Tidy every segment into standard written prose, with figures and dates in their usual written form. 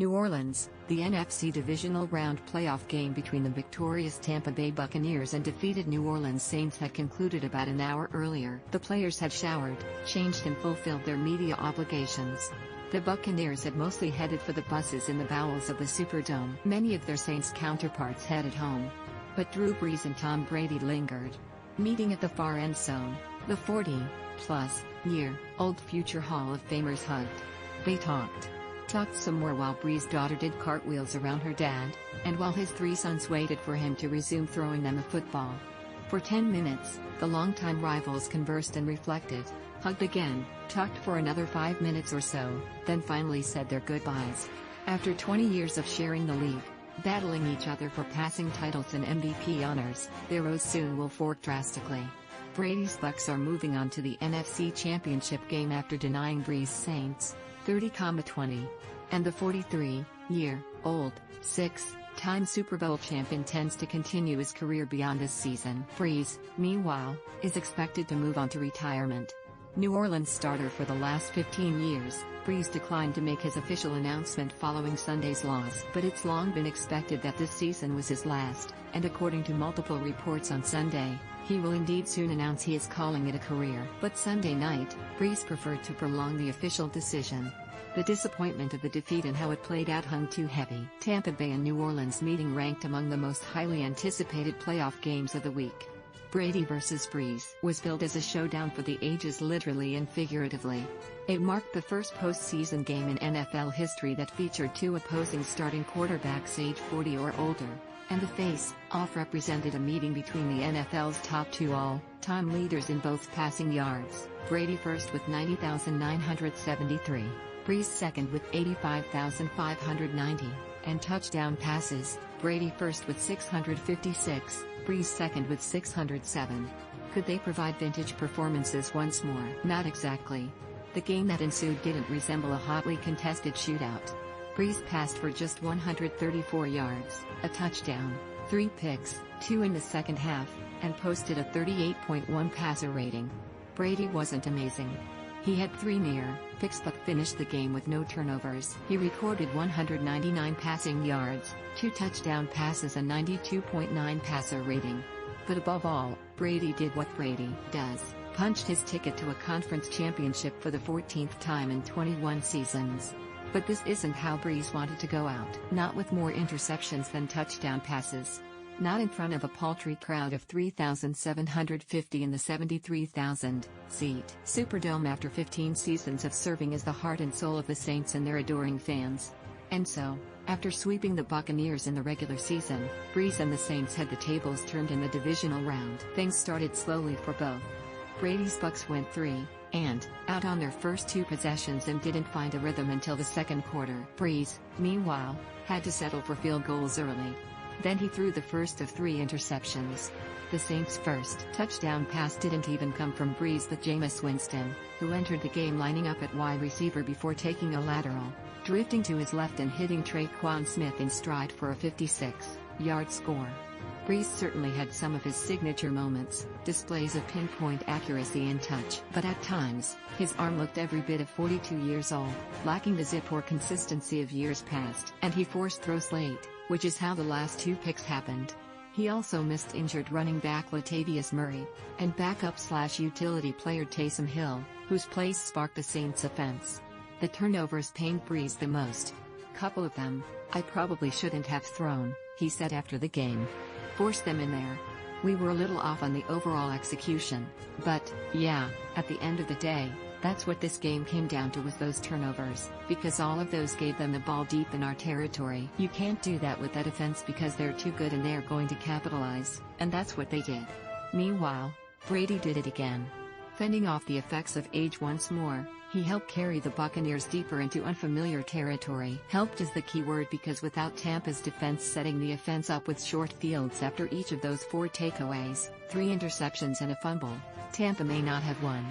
New Orleans, the NFC divisional round playoff game between the victorious Tampa Bay Buccaneers and defeated New Orleans Saints had concluded about an hour earlier. The players had showered, changed and fulfilled their media obligations. The Buccaneers had mostly headed for the buses in the bowels of the Superdome. Many of their Saints counterparts headed home. But Drew Brees and Tom Brady lingered. Meeting at the far end zone, the 40-plus-year-old future Hall of Famers hugged. They talked some more while Brees' daughter did cartwheels around her dad, and while his three sons waited for him to resume throwing them a football. For 10 minutes, the longtime rivals conversed and reflected, hugged again, talked for another 5 minutes or so, then finally said their goodbyes. After 20 years of sharing the league, battling each other for passing titles and MVP honors, their roads soon will fork drastically. Brady's Bucs are moving on to the NFC Championship game after denying Brees' Saints 30-20. And the 43-year-old, six-time Super Bowl champ intends to continue his career beyond this season. Brees, meanwhile, is expected to move on to retirement. New Orleans starter for the last 15 years, Brees declined to make his official announcement following Sunday's loss. But it's long been expected that this season was his last, and according to multiple reports on Sunday, he will indeed soon announce he is calling it a career. But Sunday night, Brees preferred to prolong the official decision. The disappointment of the defeat and how it played out hung too heavy. Tampa Bay and New Orleans meeting ranked among the most highly anticipated playoff games of the week. Brady vs. Brees was billed as a showdown for the ages literally and figuratively. It marked the first postseason game in NFL history that featured two opposing starting quarterbacks age 40 or older, and the face-off represented a meeting between the NFL's top two all-time leaders in both passing yards, Brady first with 90,973. Brees second with 85,590, and touchdown passes, Brady first with 656, Brees second with 607. Could they provide vintage performances once more? Not exactly. The game that ensued didn't resemble a hotly contested shootout. Brees passed for just 134 yards, a touchdown, 3 picks, 2 in the second half, and posted a 38.1 passer rating. Brady wasn't amazing. He had 3 near picks but finished the game with no turnovers. He recorded 199 passing yards, 2 touchdown passes and 92.9 passer rating. But above all, Brady did what Brady does, punched his ticket to a conference championship for the 14th time in 21 seasons. But this isn't how Brees wanted to go out. Not with more interceptions than touchdown passes. Not in front of a paltry crowd of 3,750 in the 73,000-seat Superdome after 15 seasons of serving as the heart and soul of the Saints and their adoring fans. And so, after sweeping the Buccaneers in the regular season, Brees and the Saints had the tables turned in the divisional round. Things started slowly for both. Brady's Bucs went 3-and-out on their first 2 possessions and didn't find a rhythm until the second quarter. Brees, meanwhile, had to settle for field goals early. Then he threw the first of 3 interceptions. The Saints' first touchdown pass didn't even come from Brees but Jameis Winston, who entered the game lining up at wide receiver before taking a lateral, drifting to his left and hitting Traquan Smith in stride for a 56-yard score. Brees certainly had some of his signature moments, displays of pinpoint accuracy and touch. But at times, his arm looked every bit of 42 years old, lacking the zip or consistency of years past. And he forced throws late, which is how the last 2 picks happened. He also missed injured running back Latavius Murray, and backup/utility player Taysom Hill, whose plays sparked the Saints' offense. The turnovers pained Brees the most. "Couple of them, I probably shouldn't have thrown," he said after the game. "Forced them in there. We were a little off on the overall execution, but, yeah, at the end of the day, that's what this game came down to was those turnovers, because all of those gave them the ball deep in our territory. You can't do that with that offense because they're too good and they're going to capitalize, and that's what they did." Meanwhile, Brady did it again. Fending off the effects of age once more, he helped carry the Buccaneers deeper into unfamiliar territory. Helped is the key word because without Tampa's defense setting the offense up with short fields after each of those 4 takeaways, 3 interceptions and a fumble, Tampa may not have won.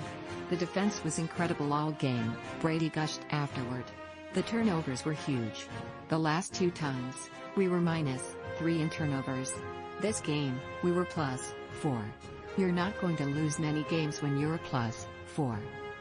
The defense was incredible all game, Brady gushed afterward. The turnovers were huge. The last 2 times, we were -3 in turnovers. This game, we were +4. You're not going to lose many games when you're a +4.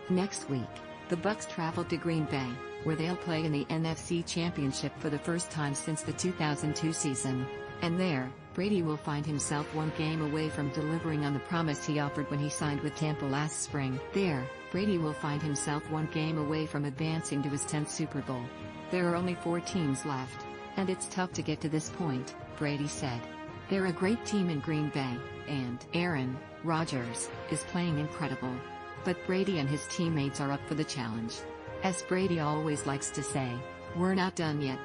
Next week, the Bucs traveled to Green Bay, where they'll play in the NFC Championship for the first time since the 2002 season. And there, Brady will find himself one game away from delivering on the promise he offered when he signed with Tampa last spring. There, Brady will find himself one game away from advancing to his 10th Super Bowl. There are only 4 teams left, and it's tough to get to this point, Brady said. They're a great team in Green Bay, and Aaron Rodgers is playing incredible. But Brady and his teammates are up for the challenge. As Brady always likes to say, "We're not done yet."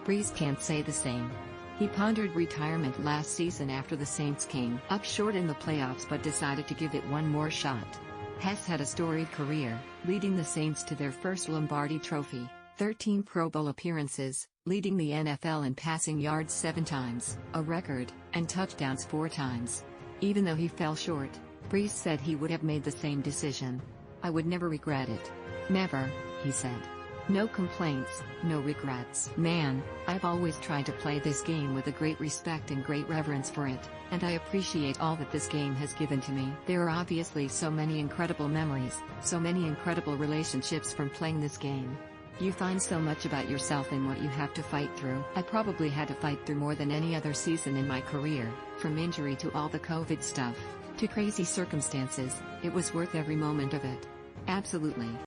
Brees can't say the same. He pondered retirement last season after the Saints came up short in the playoffs but decided to give it one more shot. Hess had a storied career, leading the Saints to their first Lombardi Trophy, 13 Pro Bowl appearances, leading the NFL in passing yards 7 times, a record, and touchdowns 4 times. Even though he fell short, Brees said he would have made the same decision. "I would never regret it. Never," he said. "No complaints, no regrets. Man, I've always tried to play this game with a great respect and great reverence for it, and I appreciate all that this game has given to me. There are obviously so many incredible memories, so many incredible relationships from playing this game. You find so much about yourself in what you have to fight through. I probably had to fight through more than any other season in my career, from injury to all the COVID stuff, to crazy circumstances. It was worth every moment of it. Absolutely."